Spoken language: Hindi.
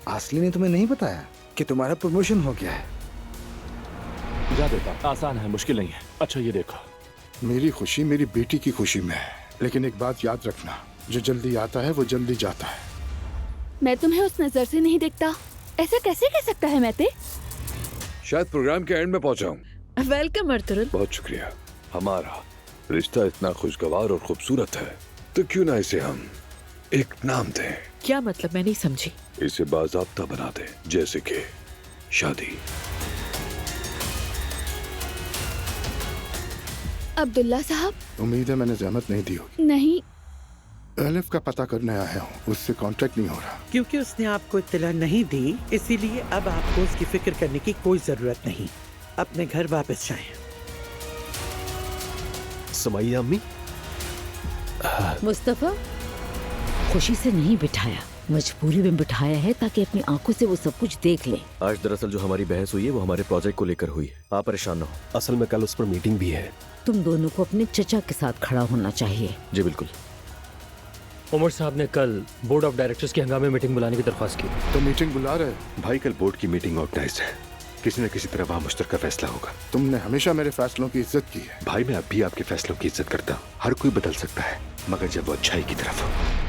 आसली ने तुम्हें नहीं बताया कि तुम्हारा प्रमोशन हो गया है? जा बेटा, आसान है, मुश्किल नहीं है। अच्छा ये देखो। मेरी खुशी मेरी बेटी की खुशी में है, लेकिन एक बात याद रखना, जो जल्दी आता है वो जल्दी जाता है। मैं तुम्हें उस नजर से नहीं देखता। ऐसा कैसे कह सकता है मैते? शायद प्रोग्राम के एंड में पहुंचा हूँ। वेलकम अर्तुल। बहुत शुक्रिया। हमारा रिश्ता इतना खुशगवार और खूबसूरत है, तो क्यों ना इसे हम एक नाम दें? क्या मतलब? मैं नहीं समझी। इसे बाज़ाब्ता बना दें, जैसे कि शादी। अब्दुल्ला साहब। उम्मीद है मैंने जहमत नहीं दी होगी। नहीं। एलिफ का पता करने आया हूँ, उससे कांटेक्ट नहीं हो रहा। क्योंकि उसने आपको इत्तला नहीं दी, इसीलिए अब आपको उसकी फिक्र करने की कोई जरूरत नहीं। अपने घर वापस जाएं। सुमैया अम्मी। मुस्तफा, खुशी से नहीं बिठाया, मजबूरी में बिठाया है ताकि अपनी आंखों से वो सब कुछ देख ले। आज दरअसल जो हमारी बहस हुई है वो हमारे प्रोजेक्ट को लेकर हुई। आप परेशान न हो, असल में कल उस पर मीटिंग भी है। तुम दोनों को अपने चचा के साथ खड़ा होना चाहिए। जी बिल्कुल। उमर साहब ने कल बोर्ड ऑफ डायरेक्टर्स की हंगामे मीटिंग बुलाने की दरख्वास्त की। तो मीटिंग बुला रहे? भाई कल बोर्ड की मीटिंग ऑर्गेनाइज है, किसी न किसी तरह वहाँ मुश्तरका फैसला होगा। तुमने हमेशा मेरे फैसलों की इज्जत की है। भाई मैं अब भी आपके फैसलों की इज्जत करता हूँ। हर कोई बदल सकता है, मगर जब वो अच्छाई की तरफ हो।